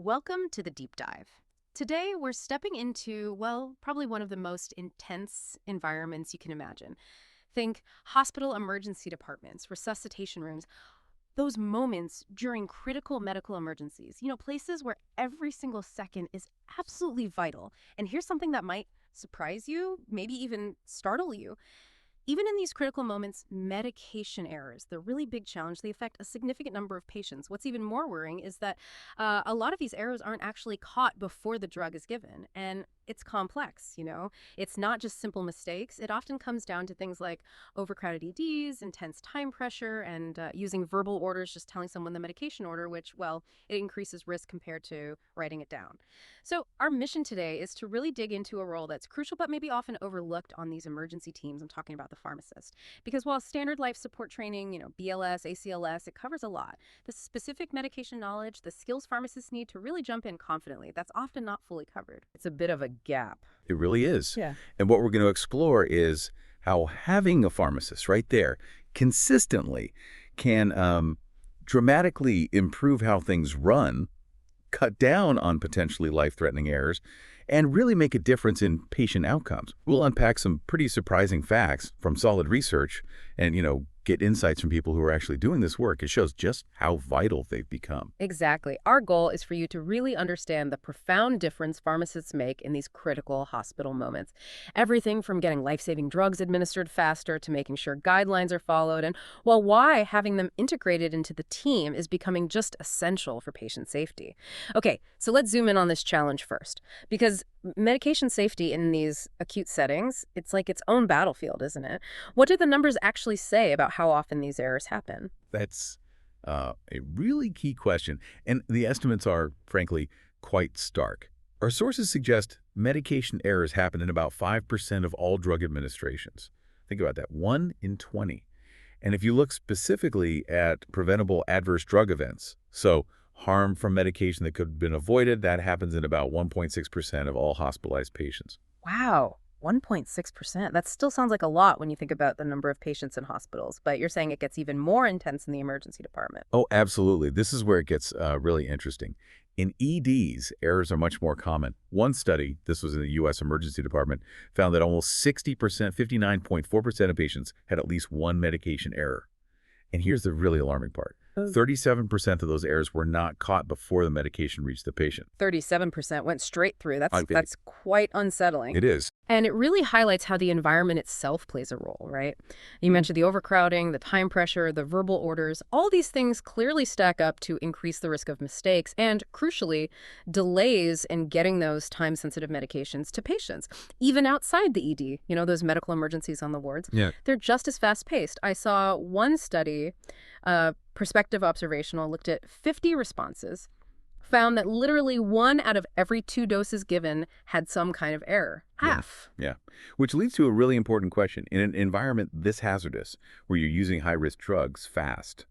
Welcome to the deep dive. Today, we're stepping into, well, probably one of the most intense environments you can imagine. Think hospital emergency departments, resuscitation rooms, those moments during critical medical emergencies, places where every single second is absolutely vital. And here's something that might surprise you, maybe even startle you. Even in these critical moments, medication errors, the really big challenge, they affect a significant number of patients. What's even more worrying is that a lot of these errors aren't actually caught before the drug is given. And it's complex. It's not just simple mistakes. It often comes down to things like overcrowded EDs, intense time pressure, and using verbal orders, just telling someone the medication order, which, well, it increases risk compared to writing it down. So our mission today is to really dig into a role that's crucial but maybe often overlooked on these emergency teams. I'm talking about the pharmacist. Because while standard life support training, BLS, ACLS, it covers a lot. The specific medication knowledge, the skills pharmacists need to really jump in confidently, that's often not fully covered. It's a bit of a gap. It really is. Yeah. And what we're going to explore is how having a pharmacist right there consistently can dramatically improve how things run, cut down on potentially life-threatening errors, and really make a difference in patient outcomes. We'll unpack some pretty surprising facts from solid research and, get insights from people who are actually doing this work. It shows just how vital they've become. Exactly. Our goal is for you to really understand the profound difference pharmacists make in these critical hospital moments. Everything from getting life-saving drugs administered faster to making sure guidelines are followed, and, well, why having them integrated into the team is becoming just essential for patient safety. Okay, so let's zoom in on this challenge first, because medication safety in these acute settings, it's like its own battlefield, isn't it? What do the numbers actually say about how often these errors happen? That's a really key question, and the estimates are, frankly, quite stark. Our sources suggest medication errors happen in about 5% of all drug administrations. Think about that, 1 in 20. And if you look specifically at preventable adverse drug events, so harm from medication that could have been avoided, that happens in about 1.6% of all hospitalized patients. Wow, 1.6%. That still sounds like a lot when you think about the number of patients in hospitals, but you're saying it gets even more intense in the emergency department. Oh, absolutely. This is where it gets really interesting. In EDs, errors are much more common. One study, this was in the U.S. Emergency Department, found that almost 60%, 59.4% of patients had at least one medication error. And here's the really alarming part. 37% of those errors were not caught before the medication reached the patient. 37% went straight through. That's Okay. that's quite unsettling. It is. And it really highlights how the environment itself plays a role, right? You mentioned the overcrowding, the time pressure, the verbal orders. All these things clearly stack up to increase the risk of mistakes and, crucially, delays in getting those time-sensitive medications to patients. Even outside the ED, those medical emergencies on the wards, Yeah. they're just as fast-paced. I saw one study, prospective observational, looked at 50 responses, found that literally 1 out of every 2 doses given had some kind of error. Half. Yeah. Which leads to a really important question. In an environment this hazardous, where you're using high-risk drugs fast,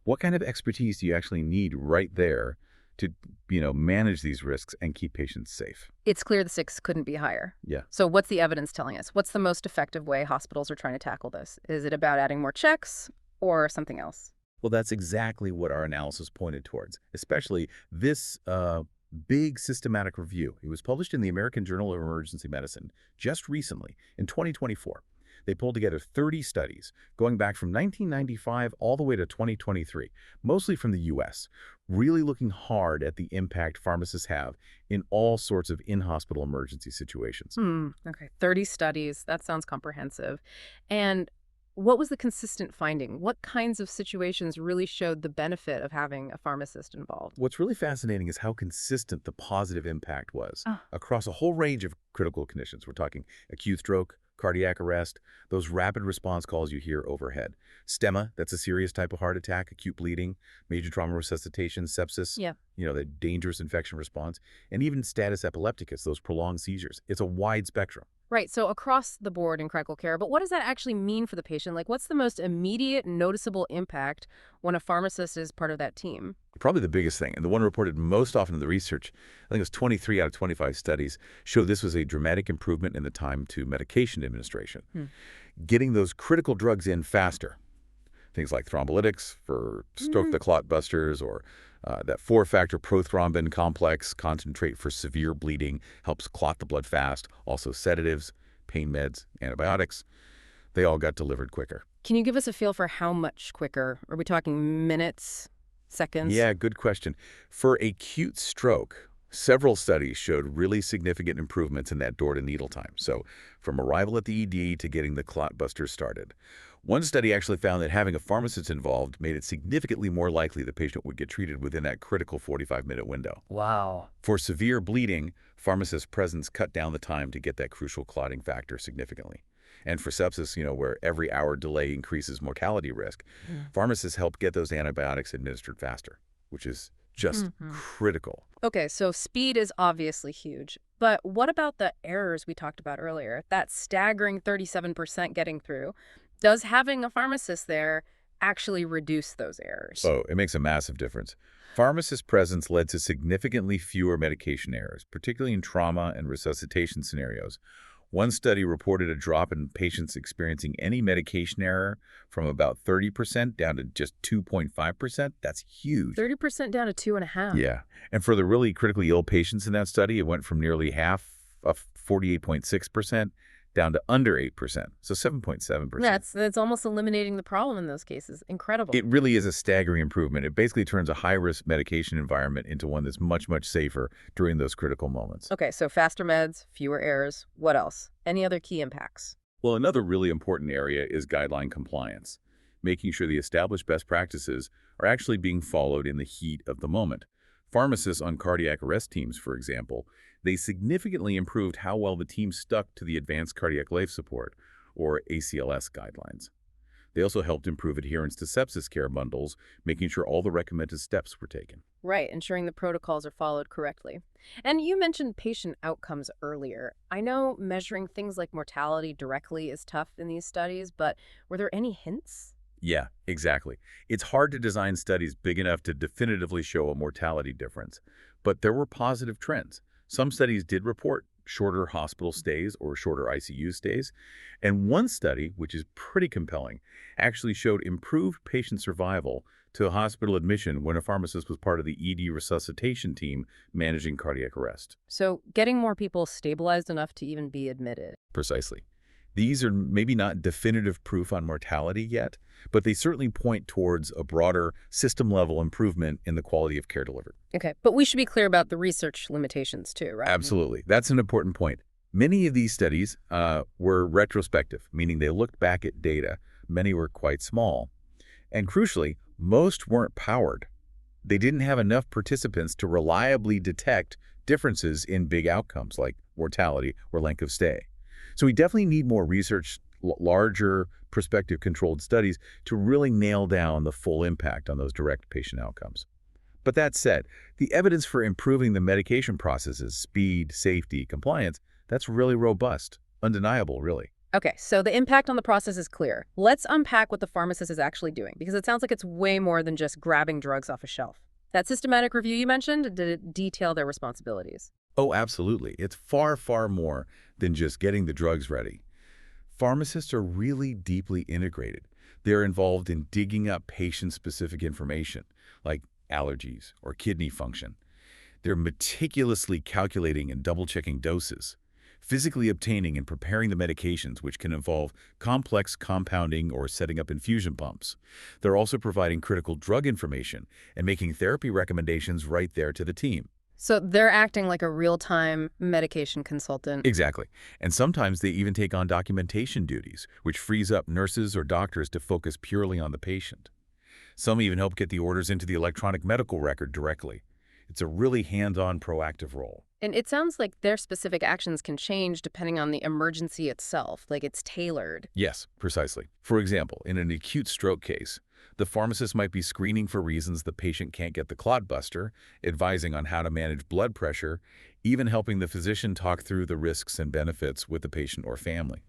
what kind of expertise do you actually need right there to, manage these risks and keep patients safe? It's clear the stakes couldn't be higher. Yeah. So what's the evidence telling us? What's the most effective way hospitals are trying to tackle this? Is it about adding more checks or something else? Well, that's exactly what our analysis pointed towards, especially this big systematic review. It was published in the American Journal of Emergency Medicine just recently, in 2024. They pulled together 30 studies going back from 1995 all the way to 2023, mostly from the U.S., really looking hard at the impact pharmacists have in all sorts of in-hospital emergency situations. Okay, 30 studies. That sounds comprehensive. And what was the consistent finding? What kinds of situations really showed the benefit of having a pharmacist involved? What's really fascinating is how consistent the positive impact was Ah. across a whole range of critical conditions. We're talking acute stroke, cardiac arrest, those rapid response calls you hear overhead. STEMA, that's a serious type of heart attack, acute bleeding, major trauma resuscitation, sepsis, Yeah. the dangerous infection response, and even status epilepticus, those prolonged seizures. It's a wide spectrum. Right, so across the board in critical care, but what does that actually mean for the patient? Like, what's the most immediate, noticeable impact when a pharmacist is part of that team? Probably the biggest thing, and the one reported most often in the research, I think it was 23 out of 25 studies, showed this was a dramatic improvement in the time to medication administration. Getting those critical drugs in faster. Things like thrombolytics for stroke the clot busters or That four-factor prothrombin complex, concentrate for severe bleeding, helps clot the blood fast. Also sedatives, pain meds, antibiotics, they all got delivered quicker. Can you give us a feel for how much quicker? Are we talking minutes, seconds? Yeah, good question. For acute stroke, several studies showed really significant improvements in that door-to-needle time. So from arrival at the ED to getting the clot busters started. One study actually found that having a pharmacist involved made it significantly more likely the patient would get treated within that critical 45-minute window. Wow. For severe bleeding, pharmacist presence cut down the time to get that crucial clotting factor significantly. And for sepsis, where every hour delay increases mortality risk, pharmacists help get those antibiotics administered faster, which is just critical. Okay, so speed is obviously huge. But what about the errors we talked about earlier? That staggering 37% getting through. Does having a pharmacist there actually reduce those errors? Oh, it makes a massive difference. Pharmacist presence led to significantly fewer medication errors, particularly in trauma and resuscitation scenarios. One study reported a drop in patients experiencing any medication error from about 30% down to just 2.5%. That's huge. 30% down to 2.5. Yeah. And for the really critically ill patients in that study, it went from nearly half of 48.6% down to under 8%, so 7.7%. That's almost eliminating the problem in those cases. Incredible. It really is a staggering improvement. It basically turns a high-risk medication environment into one that's much, much safer during those critical moments. Okay, so faster meds, fewer errors. What else? Any other key impacts? Well, another really important area is guideline compliance, making sure the established best practices are actually being followed in the heat of the moment. Pharmacists on cardiac arrest teams, for example, they significantly improved how well the team stuck to the Advanced Cardiac Life Support, or ACLS, guidelines. They also helped improve adherence to sepsis care bundles, making sure all the recommended steps were taken. Right, ensuring the protocols are followed correctly. And you mentioned patient outcomes earlier. I know measuring things like mortality directly is tough in these studies, but were there any hints? Yeah, exactly. It's hard to design studies big enough to definitively show a mortality difference, but there were positive trends. Some studies did report shorter hospital stays or shorter ICU stays, and one study, which is pretty compelling, actually showed improved patient survival to hospital admission when a pharmacist was part of the ED resuscitation team managing cardiac arrest. So getting more people stabilized enough to even be admitted. Precisely. These are maybe not definitive proof on mortality yet, but they certainly point towards a broader system-level improvement in the quality of care delivered. Okay, but we should be clear about the research limitations too, right? Absolutely. That's an important point. Many of these studies were retrospective, meaning they looked back at data. Many were quite small. And crucially, most weren't powered. They didn't have enough participants to reliably detect differences in big outcomes like mortality or length of stay. So we definitely need more research, larger prospective-controlled studies to really nail down the full impact on those direct patient outcomes. But that said, the evidence for improving the medication processes, speed, safety, compliance, that's really robust, undeniable, really. Okay, so the impact on the process is clear. Let's unpack what the pharmacist is actually doing, because it sounds like it's way more than just grabbing drugs off a shelf. That systematic review you mentioned, did it detail their responsibilities? Oh, absolutely. It's far, far more than just getting the drugs ready. Pharmacists are really deeply integrated. They're involved in digging up patient-specific information, like allergies or kidney function. They're meticulously calculating and double-checking doses, physically obtaining and preparing the medications, which can involve complex compounding or setting up infusion pumps. They're also providing critical drug information and making therapy recommendations right there to the team. So they're acting like a real-time medication consultant. Exactly. And sometimes they even take on documentation duties, which frees up nurses or doctors to focus purely on the patient. Some even help get the orders into the electronic medical record directly. It's a really hands-on, proactive role. And it sounds like their specific actions can change depending on the emergency itself, like it's tailored. Yes, precisely. For example, in an acute stroke case, the pharmacist might be screening for reasons the patient can't get the clot buster, advising on how to manage blood pressure, even helping the physician talk through the risks and benefits with the patient or family.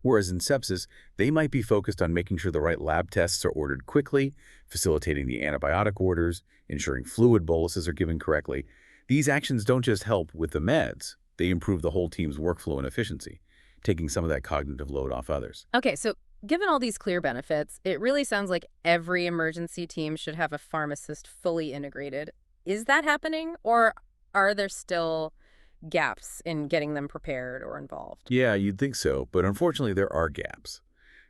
Whereas in sepsis, they might be focused on making sure the right lab tests are ordered quickly, facilitating the antibiotic orders, ensuring fluid boluses are given correctly. These actions don't just help with the meds, they improve the whole team's workflow and efficiency, taking some of that cognitive load off others. Okay, so Given all these clear benefits, it really sounds like every emergency team should have a pharmacist fully integrated. Is that happening, or are there still gaps in getting them prepared or involved? Yeah, you'd think so, but unfortunately there are gaps.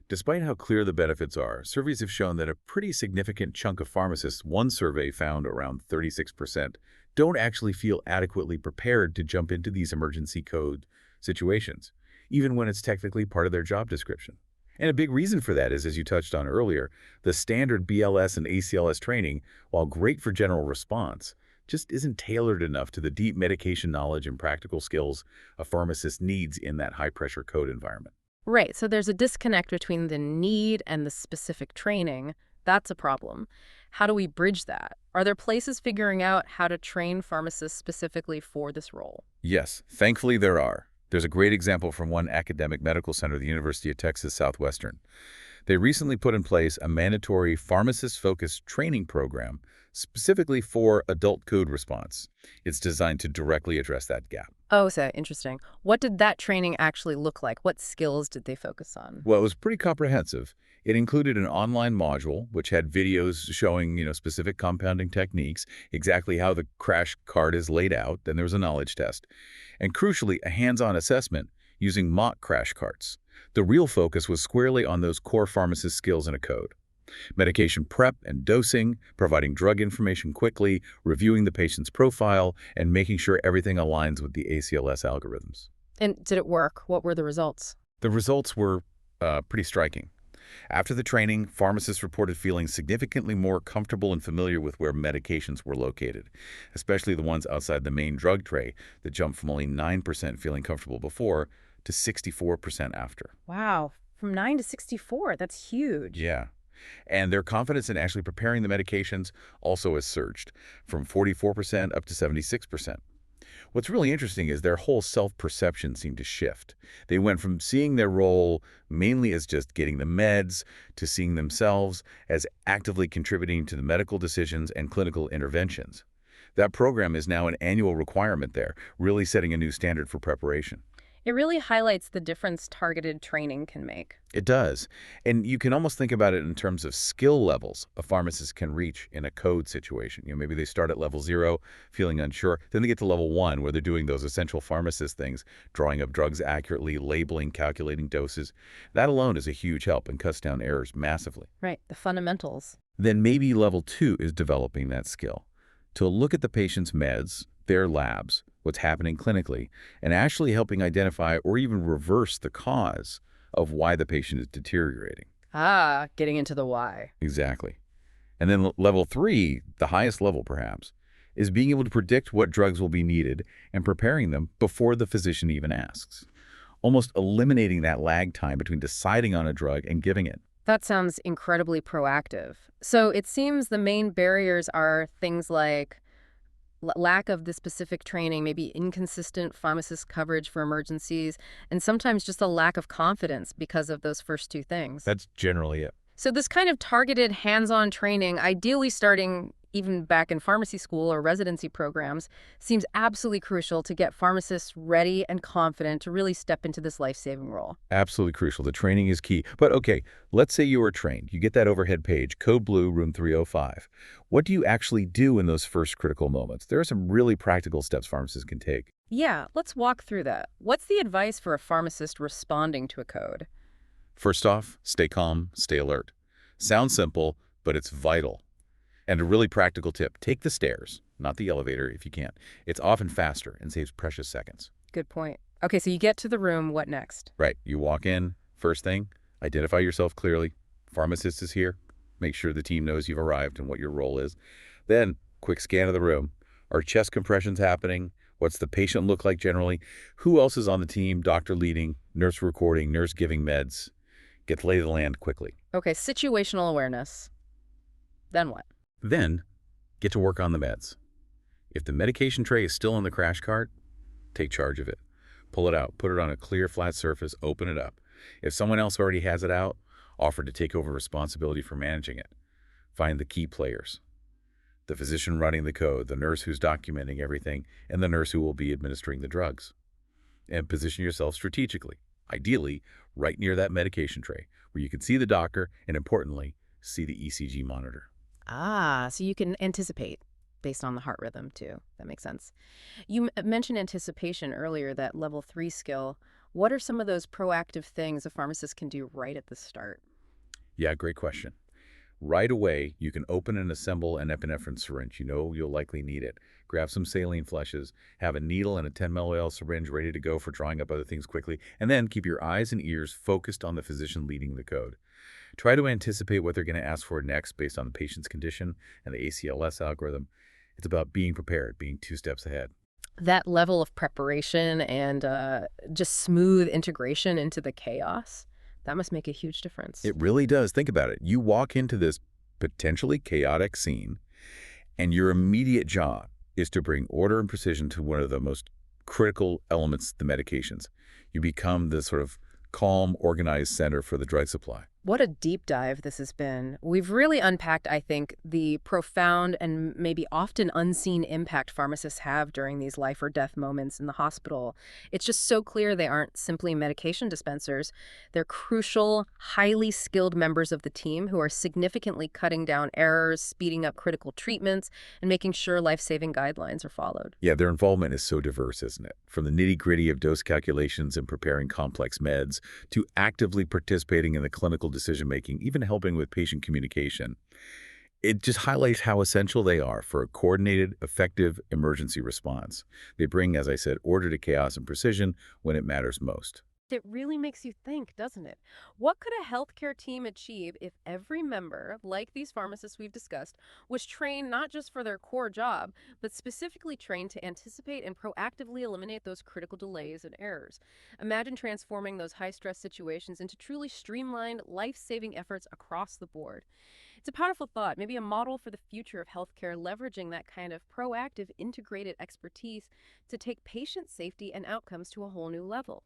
Despite how clear the benefits are, surveys have shown that a pretty significant chunk of pharmacists, one survey found around 36%, don't actually feel adequately prepared to jump into these emergency code situations, even when it's technically part of their job description. And a big reason for that is, as you touched on earlier, the standard BLS and ACLS training, while great for general response, just isn't tailored enough to the deep medication knowledge and practical skills a pharmacist needs in that high-pressure code environment. Right, so there's a disconnect between the need and the specific training. That's a problem. How do we bridge that? Are there places figuring out how to train pharmacists specifically for this role? Yes, thankfully there are. There's a great example from one academic medical center, the University of Texas Southwestern. They recently put in place a mandatory pharmacist-focused training program specifically for adult code response. It's designed to directly address that gap. Oh, so interesting. What did that training actually look like? What skills did they focus on? Well, it was pretty comprehensive. It included an online module which had videos showing, specific compounding techniques, exactly how the crash cart is laid out, then there was a knowledge test, and crucially, a hands-on assessment using mock crash carts. The real focus was squarely on those core pharmacist skills in a code. Medication prep and dosing, providing drug information quickly, reviewing the patient's profile, and making sure everything aligns with the ACLS algorithms. And did it work? What were the results? The results were pretty striking. After the training, pharmacists reported feeling significantly more comfortable and familiar with where medications were located, especially the ones outside the main drug tray that jumped from only 9% feeling comfortable before to 64% after. Wow, from 9 to 64. That's huge. Yeah. And their confidence in actually preparing the medications also has surged from 44% up to 76%. What's really interesting is their whole self-perception seemed to shift. They went from seeing their role mainly as just getting the meds to seeing themselves as actively contributing to the medical decisions and clinical interventions. That program is now an annual requirement there, really setting a new standard for preparation. It really highlights the difference targeted training can make. It does. And you can almost think about it in terms of skill levels a pharmacist can reach in a code situation. Maybe they start at level 0, feeling unsure. Then they get to level 1, where they're doing those essential pharmacist things, drawing up drugs accurately, labeling, calculating doses. That alone is a huge help and cuts down errors massively. Right, the fundamentals. Then maybe level 2 is developing that skill to look at the patient's meds, their labs, what's happening clinically, and actually helping identify or even reverse the cause of why the patient is deteriorating. Ah, getting into the why. Exactly. And then level 3, the highest level perhaps, is being able to predict what drugs will be needed and preparing them before the physician even asks, almost eliminating that lag time between deciding on a drug and giving it. That sounds incredibly proactive. So it seems the main barriers are things like lack of the specific training, maybe inconsistent pharmacist coverage for emergencies, and sometimes just a lack of confidence because of those first two things. That's generally it. So this kind of targeted hands-on training, ideally starting even back in pharmacy school or residency programs, seems absolutely crucial to get pharmacists ready and confident to really step into this life-saving role. Absolutely crucial. The training is key. But okay, let's say you are trained. You get that overhead page, Code Blue, Room 305. What do you actually do in those first critical moments? There are some really practical steps pharmacists can take. Yeah, let's walk through that. What's the advice for a pharmacist responding to a code? First off, stay calm, stay alert. Sounds simple, but it's vital. And a really practical tip, take the stairs, not the elevator if you can. It's often faster and saves precious seconds. Good point. Okay, so you get to the room. What next? Right. You walk in, first thing, identify yourself clearly. Pharmacist is here. Make sure the team knows you've arrived and what your role is. Then, quick scan of the room. Are chest compressions happening? What's the patient look like generally? Who else is on the team? Doctor leading, nurse recording, nurse giving meds. Get the lay of the land quickly. Okay, situational awareness. Then what? Then, get to work on the meds. If the medication tray is still in the crash cart, take charge of it. Pull it out, put it on a clear, flat surface, open it up. If someone else already has it out, offer to take over responsibility for managing it. Find the key players. The physician running the code, the nurse who's documenting everything, and the nurse who will be administering the drugs. And position yourself strategically. ideally right near that medication tray, where you can see the doctor and, importantly, see the ECG monitor. Ah, so you can anticipate based on the heart rhythm, too. That makes sense. You mentioned anticipation earlier, that level 3 skill. What are some of those proactive things a pharmacist can do right at the start? Yeah, great question. Right away, you can open and assemble an epinephrine syringe. You know you'll likely need it. Grab some saline flushes, have a needle and a 10 milliliter syringe ready to go for drawing up other things quickly, and then keep your eyes and ears focused on the physician leading the code. Try to anticipate what they're going to ask for next based on the patient's condition and the ACLS algorithm. It's about being prepared, being 2 steps ahead. That level of preparation and just smooth integration into the chaos, that must make a huge difference. It really does. Think about it. You walk into this potentially chaotic scene, and your immediate job is to bring order and precision to one of the most critical elements, the medications. You become the sort of calm, organized center for the drug supply. What a deep dive this has been. We've really unpacked, I think, the profound and maybe often unseen impact pharmacists have during these life or death moments in the hospital. It's just so clear they aren't simply medication dispensers. They're crucial, highly skilled members of the team who are significantly cutting down errors, speeding up critical treatments, and making sure life-saving guidelines are followed. Yeah, their involvement is so diverse, isn't it? From the nitty-gritty of dose calculations and preparing complex meds to actively participating in the clinical decision-making, even helping with patient communication. It just highlights how essential they are for a coordinated, effective emergency response. They bring, as I said, order to chaos and precision when it matters most. It really makes you think, doesn't it? What could a healthcare team achieve if every member, like these pharmacists we've discussed, was trained not just for their core job, but specifically trained to anticipate and proactively eliminate those critical delays and errors? Imagine transforming those high-stress situations into truly streamlined, life-saving efforts across the board. It's a powerful thought, maybe a model for the future of healthcare, leveraging that kind of proactive, integrated expertise to take patient safety and outcomes to a whole new level.